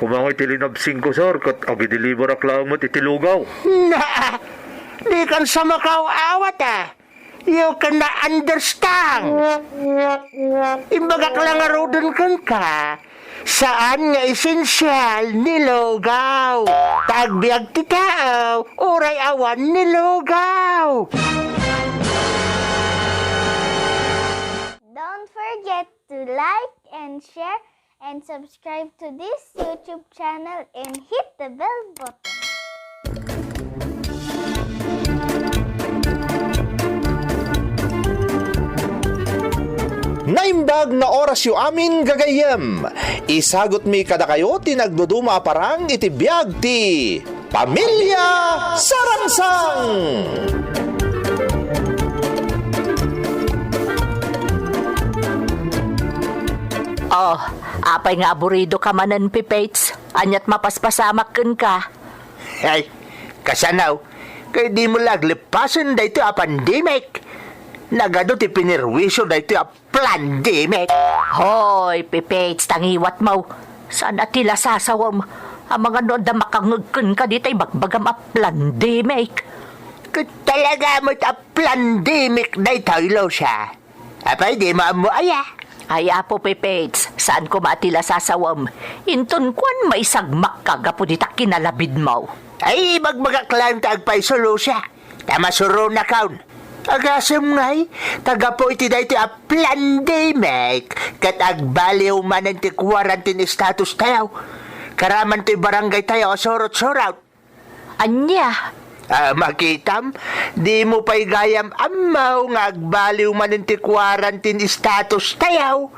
Ako mga itilinabsing ko, sir, kat agi-deliver aklamot itilugaw. Na, di kan sa makaw-awat You can understand. Imbaga ka lang arodon kan ka. Saan nga esensyal nilugaw? Tagbiag ti tao, uray awan nilugaw. Don't forget to like and share and subscribe to this YouTube channel and hit the bell button. Naimbag na oras yu amin gagayem. Isagot mi kada kayo tinagduduma parang itibiyag ti Pamilya Sarangsang. Oh, apay nga aburido ka manan, Pipates. Anyat mapaspasamak ken ka. Ay, kasanaw, kay di mo laglipasan da ito a pandemic. Nagado ti pinirwisyo da ito a pandemic. Hoy, Pipates, tangiwat mo. Saan atila sasawam? Ang mga noon da makangagkan ka ditay bagbagam a pandemic. Talaga mo't a pandemic da ito siya. Apay di mo aya. Ay, apo, Pipates, saan ko matila sasawam? Inton kwan may sagmak ka gapo dita kinalabid mo. Ay, magmagaklan ta agpaisolo siya. Tamasuro na kaun. Agasam ngay, taga po iti da iti a pandemic. Kat agbaliw man ang ti quarantine status tayo. Karaman ti barangay tayo sorot-sorot. Anya? Makitam, di mo pa'y gayam amaw nga agbaliw man ang ti quarantine status tayo.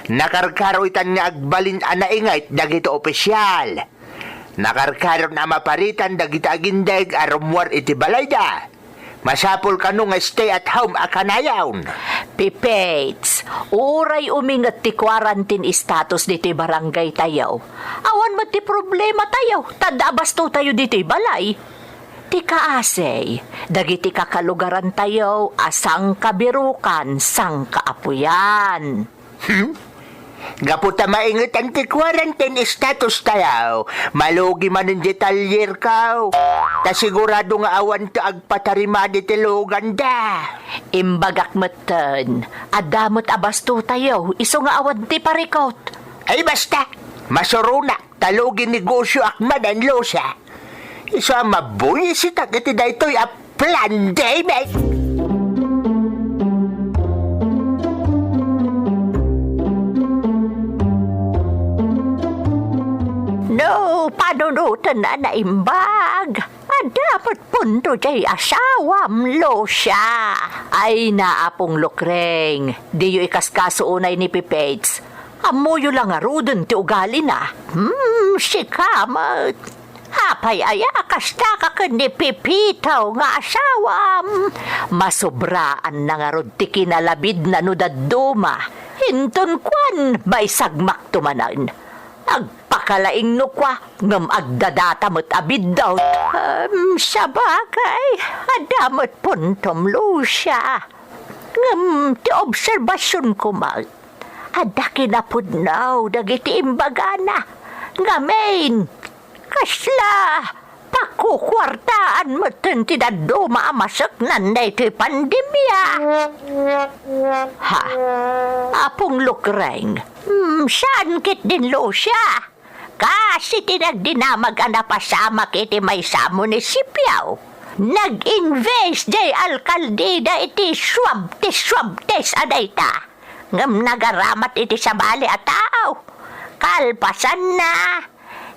Nakarkaroitan nga agbalin anaingait dagito opisyal. Nakarkaro na maparitan dagito agindag arumwar iti balayda. Masapol ka nung stay at home akanayawn. Pipates, uray umingat ti quarantine status diti barangay tayo. Awan mo ti problema tayo, tadabas to tayo diti balay. Ti kaasay, dagiti kakalugaran tayo, asang kabirukan, sang kaapuyan. Gaputa maingat ang ti quarantine status tayo. Malugi man ang detalyer ka. Ta sigurado nga awan ta agpatarima di tilugan da. Imbagak matan, adamot abasto tayo, iso nga awan ti parikot. Ay basta, masurunak, talugi negosyo akmadan losa. Isa mabuhi si takiti da ito'y a pandemic. No, panunutan na naimbag. Dapat punto jay asawam lo siya. Ay naapong lukreng. Di yu ikaskaso unay ni Pipates. Amuyo lang arudon ti ugali na. Sikamat. Hapay aya kasta ka ni Pipitaw nga asawam. Masubraan na nga rod ti kinalabid na nudaduma. Hinton kwan bay sagmak tumanan. Agpakalaing nukwa ngam agdadata mo't abid daw. Sa bagay, adamot puntom lusya. Ngam ti obserbasyon ko mag. Ada kinapudnaw dagiti imbagana. Ngamen, kasla, pakukwartaan mo ti daduma amasak nanday ti pandemya. Ha, apong lukreng, saan kit din lo siya? Kasi tinagdinamag anapasama kiti may sa munisipyaw. Nag-invest day alkaldida iti swab test aday ta. Ngam nagaramat iti sabali at tao. Kalpasan na.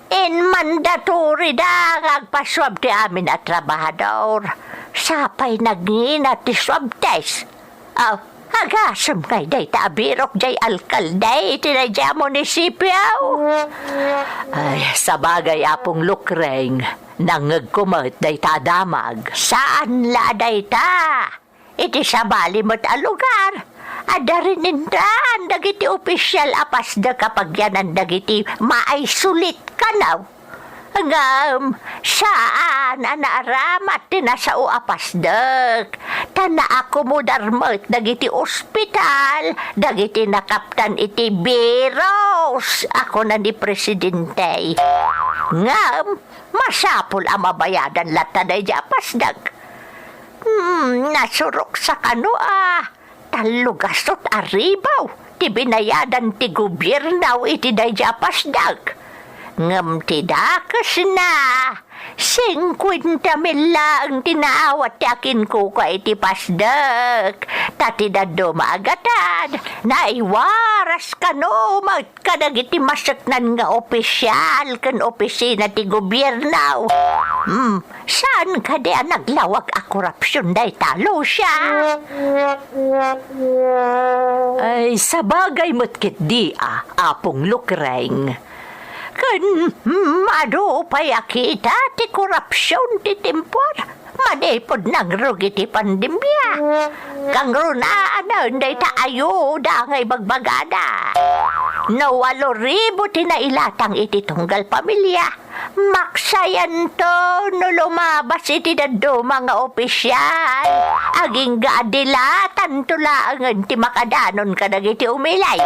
In mandatory da agpaswab ti amin at trabahador. Sapay nagngina ti swab test. Agasam kay day tabirok jay alkalday ti na jay munisipyaw. Ay, sa bagay apong lukreng, nangagkumot day tadamag. Saan la day ta? Iti sabali mo't alugar. Adarinindan dagiti opisyal apas da kapag yanan dagiti maay sulit ka now. Ngam, saan anaaramat ti nasa uapasdek. Tana ako mo darmat dagiti ospital, dagiti nakaptan iti biros. Ako na ni presidente. Ngam, masapol ang mabayadan lata na di apasdek. Nasurok sa kanoa. Talugasot aribaw. Ti binayadan ti gobyernaw iti day di apasdek. Ngam tidakas na. 50 mila ang tinaawat yakin ko ka iti pasdek. Tati na dumagatan. Naiwaras ka no. Magkadag iti masaknan nga opisyal kan opisina ti gobyernaw. Saan ka di naglawag a korupsyon day talo siya? Ay, sabagay mo't di apong lukreng. Kan mado payakita ti korupsyon ti tempor. Manipod ng rugi ti pandemya. Kang runaan na hindi ta ayuda ngay bagbagada. No 8,000 ti nailatang iti tunggal pamilya. Maksayan to no lumabas iti dado mga opisyal. Aging gaadilatan tulangan ti makadanon kadag iti umilay.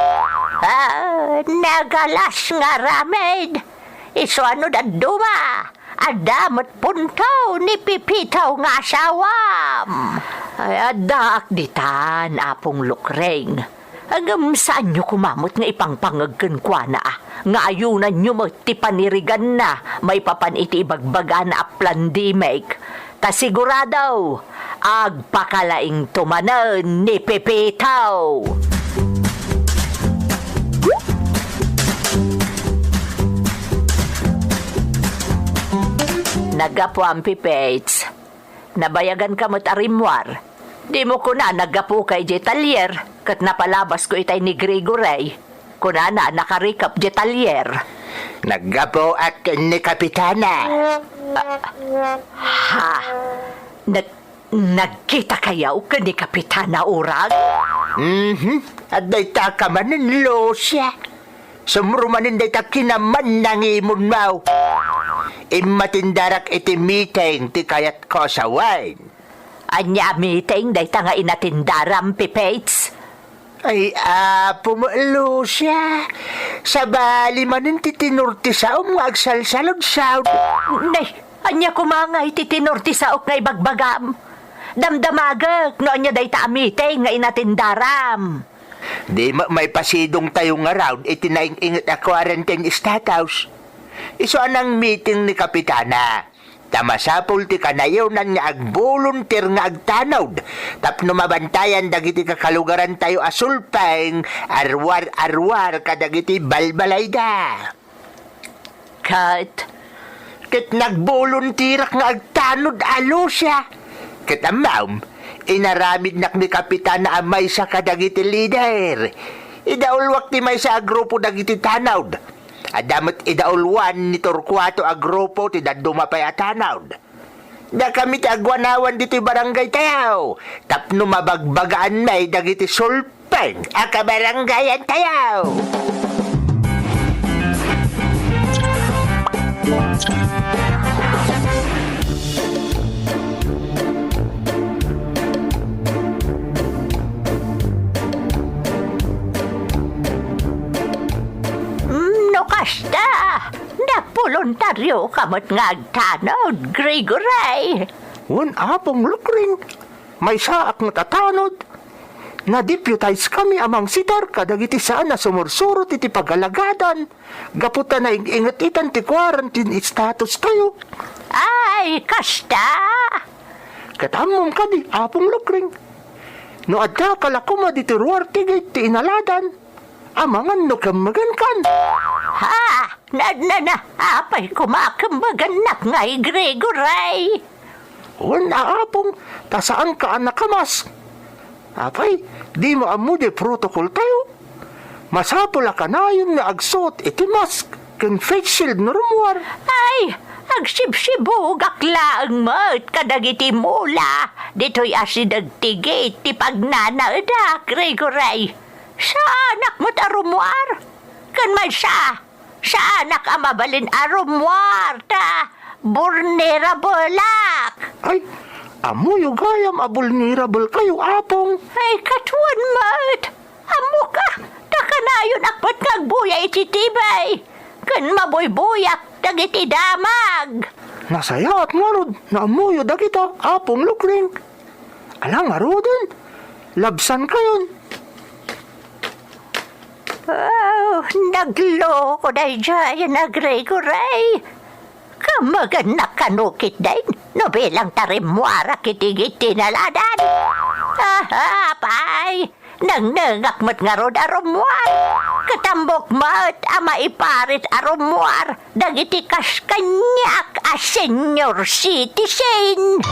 Nagalas nga ramed. Iso ano daduma. Adamot puntaw ni pipitaw nga asawam. Ay, adak ditan apong lukreng. Hanggang saan nyo kumamot nga ipangpangagkan kwa na nga ayunan nyo mo ti panirigan na may papan iti ibagbaga na aplan di make. Tasiguradaw, agpakalaing tumanan ni pipitaw. Nagapo ang pipates. Nabayagan ka mo't arimwar. Di mo ko na nagapo kay Jetalier. Kat napalabas ko itay ni Gregory. Kuna na nakarikap Jetalier. Nagapo at ni Kapitana. Nagkita kayaw ka ni Kapitana Urag? At day ta ka manin losya. Sumrumanin day ta kinaman ng imon mau. Imatindarak iti meeting ti kayat ko sa wine. Anya meeting day ta nga inatindaram pipates? Ay, pumalo siya. Sa bali manin ti tinurti saom nga agsalsalod saod. Nay, anya kumangay ti tinorti saok nga ibagbagam. Damdamagak no anya day ta meeting nga inatindaram. Di may pasidong tayong around itinaing-ingat na quarantine status. Iso anang meeting ni Kapitana. Tamasapul ti kanayaw nan nga agbolunteer nga agtanawd. Tapno mabantayan dagiti kakalugaran tayo asulpeng arwar-arwar kadagiti balbalayda. Kat nagboluntirak nga agtanod alo siya. Kat amam, inaramid nak ni Kapitana amay sa kadagiti leader. Idaulwak ti may sa grupo dagiti tanawd. Adamot idaulwan ni Torquato a grupo ti dadumapay a tanawd. Da kami ti agwanawan dito barangay tayaw. Tapno mabagbagaan may dagiti sulpeng a kabaranggayan tayaw. Kasta, napolontaryo kamot nga agtanod, Gregory. Wan apong lukring. May saak nga tatanod. Na-deputize kami amang sitar kadagiti saan na sumursuro iti pagalagadan. Gaputan na ingat-itan ti quarantine status tayo. Ay, kasta. Katamom ka di apong lukring. No adda kalakuma di tiruar tigay ti inaladan. Amangan no kamagan kan. Ha, apay kumakambagan nak ngay, Gregory. Wala apong, tasaan ka anak kamas. Apay, di mo amu de protocol tayo. Masapula ka na yung naagsuot iti mask, kan face shield na rumuar. Ay, agsibsibog aklaang mat kadagiti mula. Dito'y asidagtigit ti pagnanaada, Gregory. Sa anak mo't arumuar. Kan man siya, Sa anak ang mabalin arumwar ta. Vulnerable lak. Ay, amo yung gayam vulnerable kayo, apong. Ay, katuan mat. Amo ka. Takanayon akpat kagbuya ititibay. Kan maboy-buyak dagiti damag. Nasaya at ngarod na amuyo dagita, apong lukring. Alang ngarodon, labsan kayon. Oh, nagloko day dyan, nagray-guray. Kamaganak kanukit day, nobelang tarimwara kitigit tinaladan. Aha, pay, nang mat nga rod arumwar. Katambok mat, ama iparit arumwar, dagiti kas kanyak a senior citizen.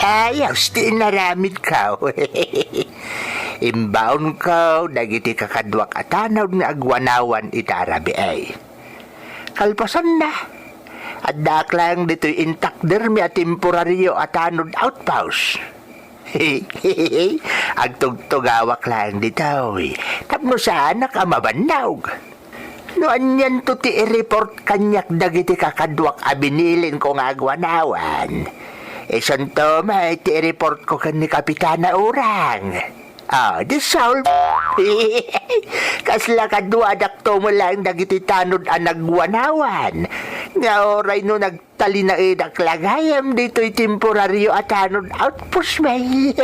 Ayos, tinaramid ka. Imbaon ka, dagiti kakadwak atanaw nga agwanawan itarabi ay. Kalpasan na. At daklang dito'y intakder mi at temporaryo atanod outpost. Agtugtugawak lang dito. Tapno sa anak ang mabanawg. Noan yan to ti i-report kanyak dagiti kakadwak abinilin ko nga agwanawan. Isanto may ti-report ko kan ni Kapitana Urang. Dissolve. Kasla kadwadak to mo lang dagiti tanod ang nagwanawan. Nga oray no nagtalinaid lagayam dito'y temporaryo at tanod outpost may.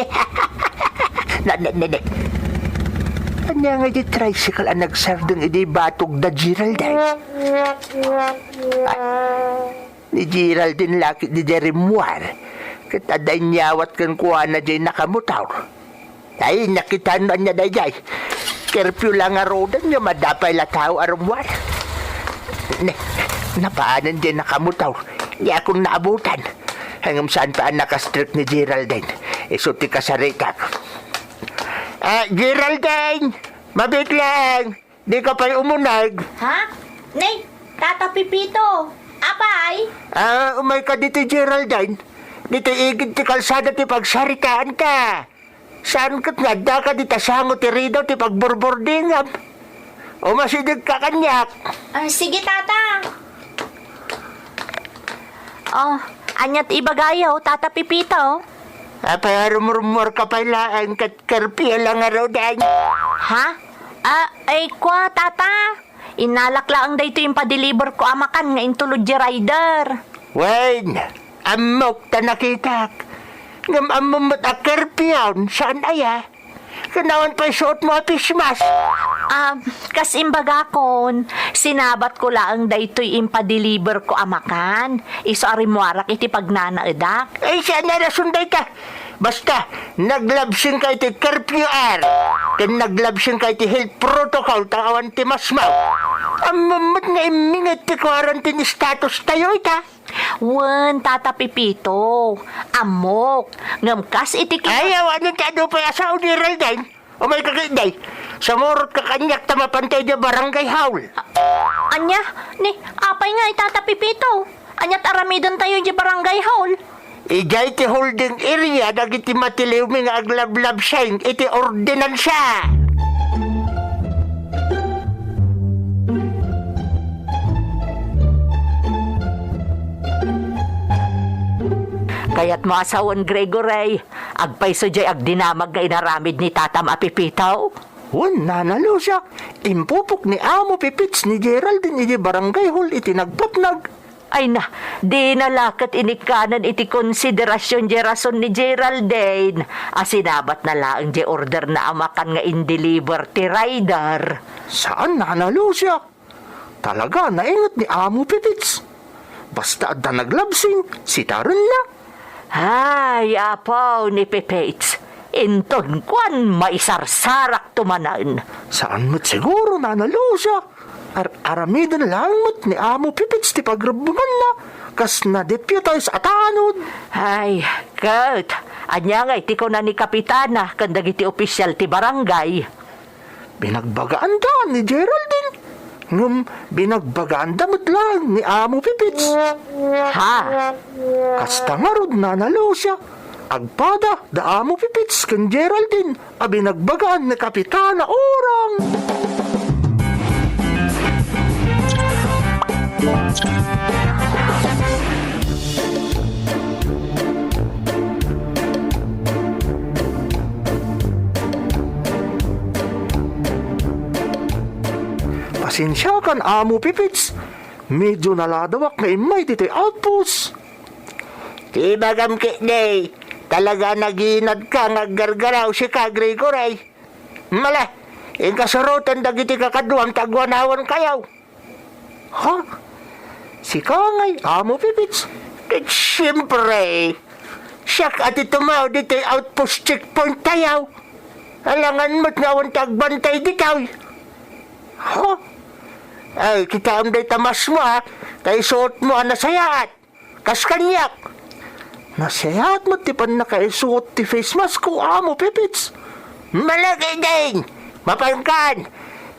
Kanya nga di tricycle ang nagsardong idi batog da Geraldine. Ni Geraldine lakit di Jeremuar. Kataday niyawat kan kuha na dyan nakamutaw. Ay, nakitaan niya na dyan. Curfew lang nga rodan niya madapay lataw arumwar. Napaanan dyan nakamutaw. Di akong naabutan. Hanggang saan pa ang nakastrict ni Geraldine. Isuti ka sa retak. Geraldine! Mabit lang! Di ka pa'y umunag. Ha? Nay, Tata Pipito. Apay? Umay ka dito, Geraldine. Dito igid ti kalsada ti pagsaritaan ka. Saan kat nga da ka di tasango ti ridaw ti pagborbordingam. O masidig ka kanyak. Sige, Tata. Anyat ibagayaw, Tata Pipito. Rumor ka pala ang katkarpia lang nga raw dan. Ha? Ay kwa, Tata. Inalak lang dito yung padeliver ko amakan nga intulod di rider. Wen, amok ta nakitak. Ngam amamot a karpiyaw, saan aya? Kanawan pa suot mo a pismas. Kas imbaga kon, sinabat ko lang daytoy impa-deliver ko amakan. Iso arimuarak iti pagnanaadak. Ay, saan na nasunday ka? Basta, naglabsing ka iti curfew hour. Kan naglabsing ka iti health protocol takawan ti masmaw. Amamot nga imingit ti quarantine status tayo ita. Wen, Tata Pipito. Amok. Ngamkas iti Ayaw, anong tado pa asaw ni Geraldine? O may kakiday, sa morot ka kanyak tamapantay di barangay haul. Anya, ni, apay nga Tata Pipito. Anyat aramidan tayo di barangay hall. Ijay ti holding area dagiti matiliw mi nga aglablab siyang iti ordinansya. Kaya't mo asawan Gregory, agpayso jay agdinamag nga inaramid ni Tatam Apipitaw. Wan nanalusa, impupok ni Amo Pipits ni Geraldine iti barangay hall iti nagpatnag. Ay na, di nalakat inikanan iti konsiderasyon di rason ni Geraldine. Asinabat na lang di order na amakan nga in-deliver ti rider. Saan nanalusa? Talaga naingat ni Amo Pipits. Basta adda naglabsing, sitaran na. Ay, apaw ni Pipates. Inton kwan maisarsarak tumanan. Saan mo't siguro nanalusa? Aramidan lang mo't ni Amo Pipits ti pagrabungan na. Kas na deputize at anod. Ay, Kurt, anya nga iti ko na ni Kapitana kandag iti opisyal ti barangay. Binagbagaan da ni Geraldine. Ngum, binagbagaan damot lang ni Amo Pipits. Ha? Kasta nga rod na nalo siya. Agpada, da Amo Pipits kan Geraldine, a binagbagaan ni Kapitana Orang. Pasensya kan Amo Pipits. Medyo naladawak na imay dito'y outpost. Di bagam day, talaga naginad ka nga gargaraw si ka Gregory. Mala, yung kasarutan dagiti kakaduang tagwanawan kayaw. Ha? Si Kangay, Amo Pipits. Siyempre, siyak at itumaw dito'y outpost checkpoint tayaw. Alangan mo't ngawan tagbantay ditaw. Ha? Ay, kita ang day tamas mo ha. Kay suot mo ang nasayaat. Kas kanyak. Nasayaat mo tipan na kay suot ti face mask ko, Amo Pipits. Malagay din. Mapangkan.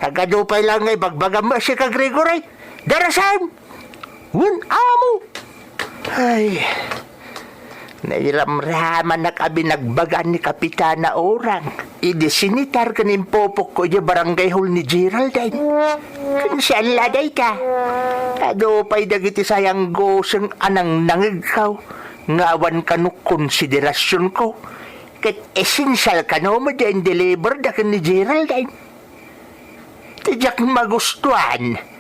Nagadupay lang ngay bagbagam mo si ka Gregory. Darasan. Wun, Amo. Ay. Nairamraman na kabi nagbagan ni Kapitana Orang. Idisinitar ka ni popok ko yung barangay hall ni Geraldine. Kansyan laday ka. Ado pa'y dagiti sayang goseng anang nangigkaw. Ngawan ka no konsiderasyon ko. Kat essential ka no mo dyan deliver da ka ni Geraldine. Tidyak magustuhan.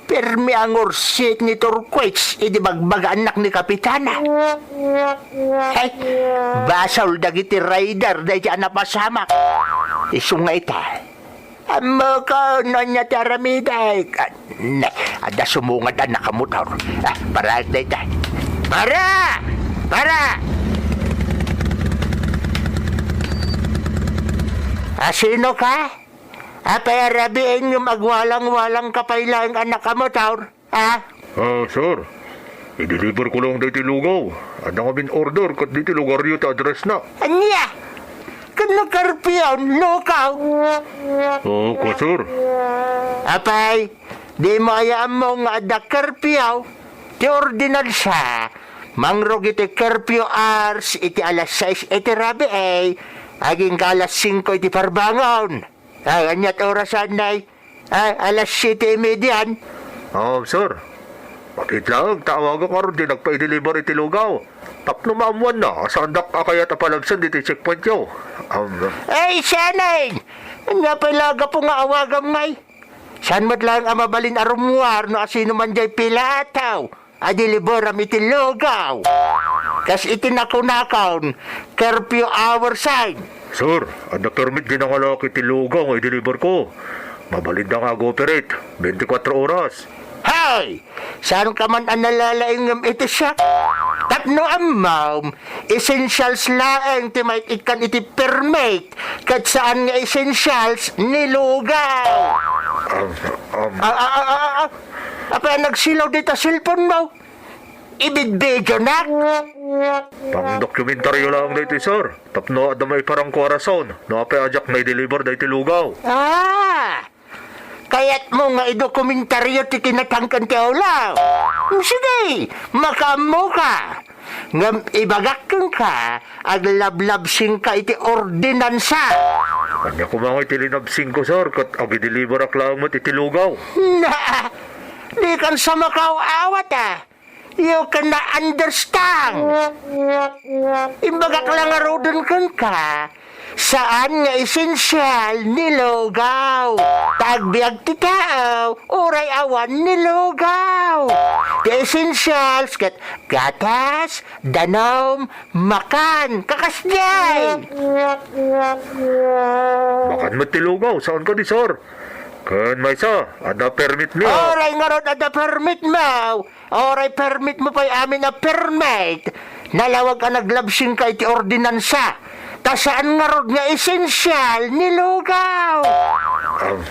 Permi ang orsit ni Turquoise, idibagbaga anak ni Kapitana. Hey, basal dagiti rider da dyan napasamak. Isungay ta. Amo ko, nonya taramiday. Ada sumungad ang nakamotor. Para day ta. Para! Para! Sino ka? Apay arabiin yung magwalang-walang kapailang anak ka mo, Taur. Ha? Sir. I-deliver ko lang dito lugaw. At namin order kat dito lugar yun ta address na. Anya? Kano karpiyon, lukaw? Oo, sir. Apay, di mo ayaan mo nga ada karpiyaw. Ti ordinal siya. Mangrog iti karpiyo hours, iti alas 6, iti rabi aging ka alas 5, iti parbangon. Ay, anyat orasan na alas 7:30. Sir. Bakit lang, tawagan ka rin din nagpa-deliver iti lugaw. Tapno maamuan na, sandak ka kaya tapalagsan dito checkpoint yaw. Ay, sanay! Anya palaga po nga awagam ngay. San mo't lang ang mabalin arumuar no asino man jay pilataw. Adilibor am iti lugaw. Kas itinakaw-nakaw, curfew hour sign. Sir, ang na-permit din ang alaki iti lugaw nga i-deliver ko. Mabalid na nga go-operate, 24 oras. Hay! Saan ka man ang nalalaingam iti siya? Tatno amam, essentials laeng ti may ikan iti permit. Kat saan nga essentials nilugaw. Apa nagsilaw dito cellphone mo? Ibig-video na? Pang dokumentaryo lang dito, sir. Tapno ada may parang korason. Napay ajak may deliver dito lugaw. Kaya't mo nga idokumentaryo ti kinatangkan ti ulaw. Sige, makamo ka. Ngam ibagakang ka, aglablabsing ka iti ordinansa. Kanya ko mga itilinabsing ko, sir. Kat agi-deliver aklang mo iti lugaw. Na, di kan sa makaw-awat You cannot understand. Imbagak lang arodon kan ka. Saan nga esensyal nilugaw? Tagbiag ti tao, oray awan nilugaw. The essentials kat gatas, danom, makan, kakasjay. Makan mo ti lugaw, saan ka di, sir? Kan may sa, ada permit niya. Oray nga ron ada permit mo. Oray permit mo pa'y amin na permit. Nalawag ka naglabsing ka iti ordinansa. Ta saan nga ron nga esensyal nilugaw.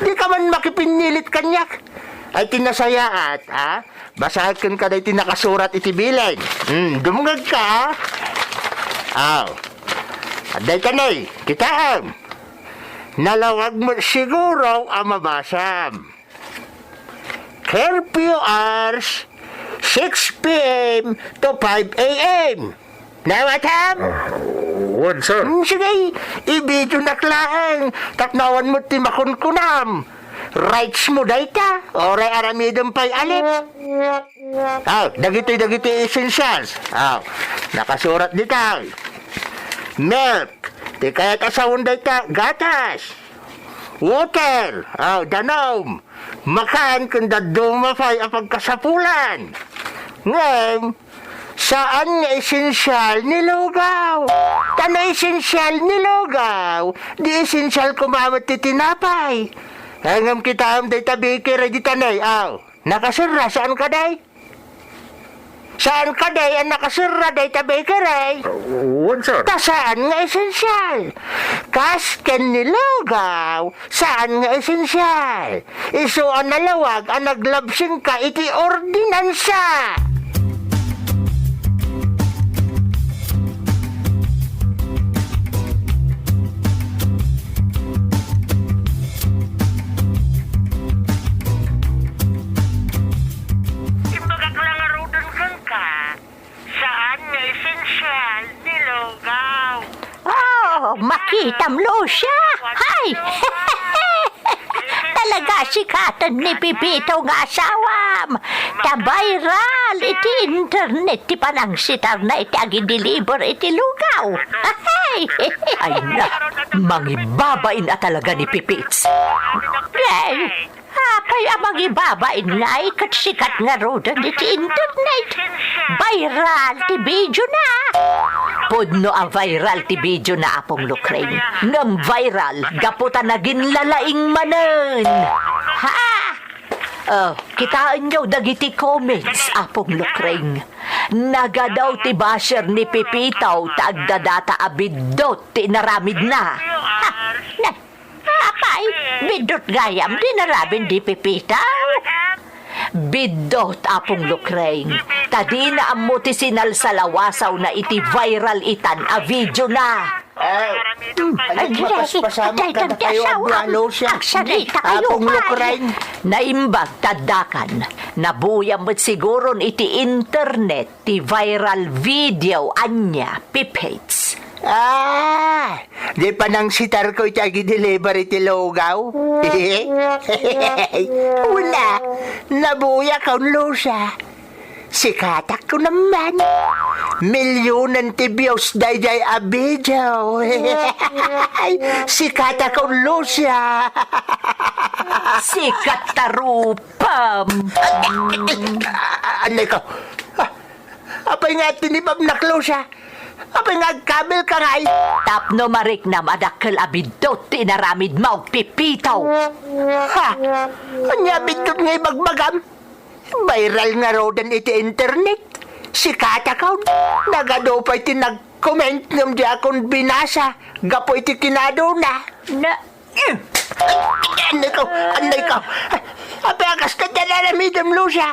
Di ka man makipinilit kanyak. Ay tinasayaat, ha? Basahin ka na iti nakasurat iti bilin. Dumungag ka, ha? Aday ka na kita, Nalawag mo siguro ang mabasam. curfew hours, 6 p.m. to 5 a.m. Nawatam? Wan, sir. Sige, ibidyo na klaang. Taknawan mo ti makunkunam. Rights mo dayta, oray aramidong pa'y alip. Dagiti essentials. Nakasurat dita. Milk, ti kaya't asawon dayta, gatas. Water, danom. Makan kung dadumafay apag kasapulan. Ngayon, saan nga esensyal ni lugaw? Tana esensyal ni lugaw, di esensyal kumawat ti tinapay. Hangam kita am day tabi kira di tanay, nakasira, saan ka day? Saan ka day ang nakasira day tabi kira? Wan, sir. Ta saan nga esensyal? Kasken ni lugaw, saan nga esensyal? Iso ang nalawag ang naglabsing ka iti ordinansa. Oh, makitam lo siya. Hay! Talaga sikatan ni Pipito nga asawam. Ta-viral iti internet ti panang sitar na iti agi-deliver iti lugaw. Hay! Ay na, mangibabain na talaga ni Pipits. Ay, apay ang mangibabain na ikat sikat nga rodan iti internet. Viral ti video na. Pudno ang viral ti video na apong lukreng. Ngam viral, gaputa naging lalaing manen. Ha? Kitaan nyo dagiti comments apong lukreng. Nagadaw ti basher ni Pipitaw tagdadata abidot ti naramid na. Ha? Na, apay, bidot gayam di naramid di Pipitaw. Bidot apong lukreng. Tadi na amo ti sinalsalawasaw na iti viral itan a video na. Paspasamak ka na kayo ang buwalo siya. Apong lukreng. Naimbag tadakan. Nabuyam mo't siguro iti internet ti viral video anya Pipates. Di pa nang sitar ko iti agi-deliver iti lugaw. Wala, nabuya kaun lusa. Sikatak ko naman. Milyonan ti views dayjay a video. Sikatak kaun lusa. Sikat tarupam. Anay ko. Apay nga tinipam na lusa. Apay nga kabel ka ngay. Tapno marik na madakkel abidot tinaramid mo Pipitaw. Anya bidot ngay bagbagam. Viral nga rodan iti internet. Sikata kaun. Nagado pa iti nag-comment ng di akong binasa. Gapo iti kinado na. Anay ko. Apay akas ka dyan aramidam lusa.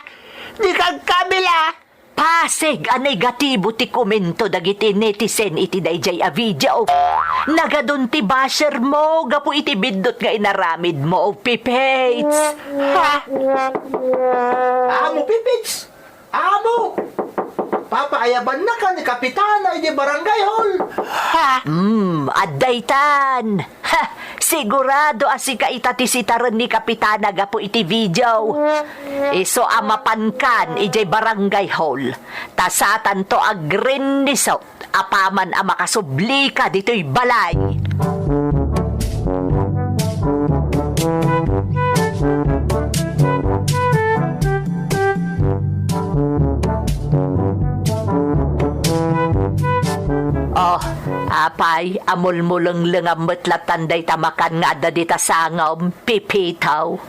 Di kag kabila. Pasig a negatibo ti komento dagiti netizen iti dayjay a video. Nagadun ti basher mo, gapu iti bidot nga inaramid mo, Pipates. Amo, Pipits! Amo! Papaayaban na ka ni Kapitana di Barangay Hall. Addaytan. Sigurado asika itatisitaran ni Kapitana gapo iti video. Iso amapankan ijay Barangay Hall. Tasatan to agrin ni South. Apaman ang makasubli ka dito'y balay. Oh, apay, amulmulong langamot latanday tamakan nga da dita sangam, Pipitaw.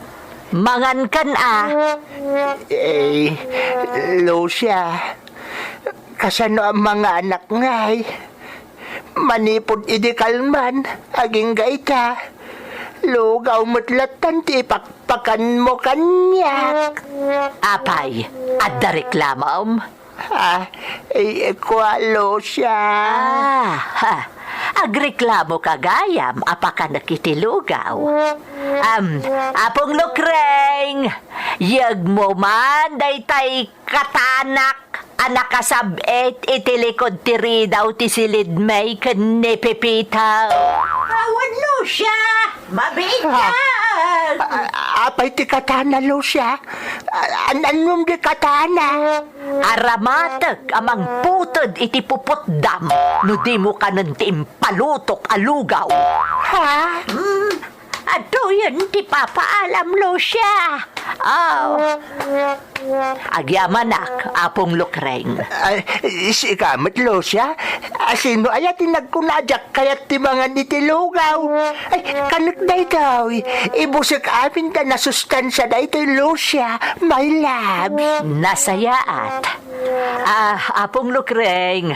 Mangan kan Lucia, kasano ang mga anak ngay? Manipod idikalman, aging gaita. Lugaw mutlatan ti pakpakan mo kanyak. Apay, adda reklamam. Kualo siya. agreklamo kagayam, apaka nakitilugaw. Apong lukreng, yag mo man, daytay katanak, anak kasabet, itilikod tiri daw ti silid may kanipipitaw. Awan no siya, mabigyan! Apay ti katana, Lucia. Anong di katana? Aramatek amang putod iti puputdam, no di mo ka nanti impalutok alugaw. Ha? Ato yun ti papaalam lo siya. Agyamanak, apong lukreng. Si kamat, Lucia. Sino ay tinagkunadyak kayat ti mga nitilugaw? Ay, kanak day daw. Ibusik amin ka na sustansya day ito, Lucia. My love. Nasayaat. Apong lukreng,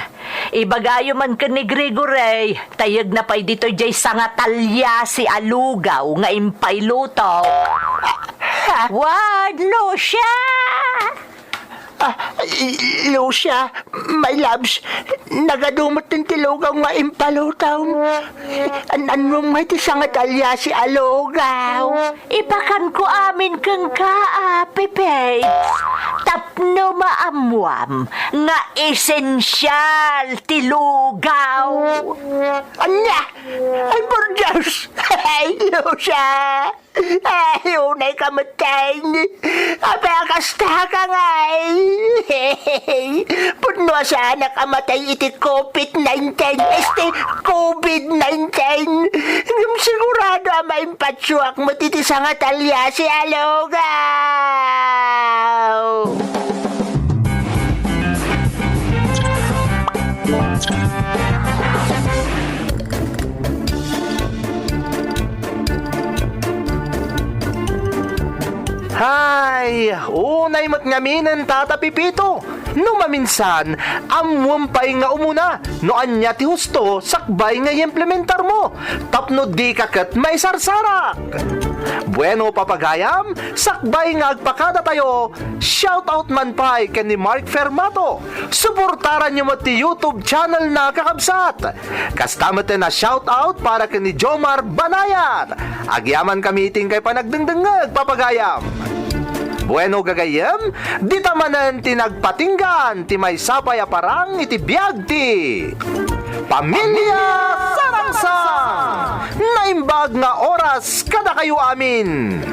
ibagayo man ka ni Gregory, tayag na pa'y dito jay sangatalya si alugaw nga impaylutok. Wad, Lucia! Lucia, my loves, nagadumot ng tilugaw nga impalutaw. Anong may tisangat alya si alugaw? Ipakan ko amin kang Pepe. Tapno maamwam nga esensyal tilugaw. Anya! Ay, por Diyos! Ay, Lucia! Ay, unay kamatay. Apakasta ka nga Puno sa anak amatay iti COVID-19. COVID-19. Sigurado maimpatsuak mo titi sa nga talya si alugaw. Hay, unay mat ngaminan tata Pipito. No maminsan, amwampay nga umuna. No anya ti husto, sakbay nga implementar mo. Tapno di kakat may sarsarak. Bueno papagayam, sakbay nga agpakada tayo. Shoutout man pay ken ni Mark Fermato. Suportaran nyo mo ti YouTube channel na kakabsat. Kastamat na shoutout para ken ni Jomar Banayat. Agyaman kami iting kay panagdengdengag papagayam. Bueno gagayem, di tamanan tinagpatinggan, ti may sapay aparang iti biag ti Pamilya Sarangsang! Naimbag nga oras kada kayo amin!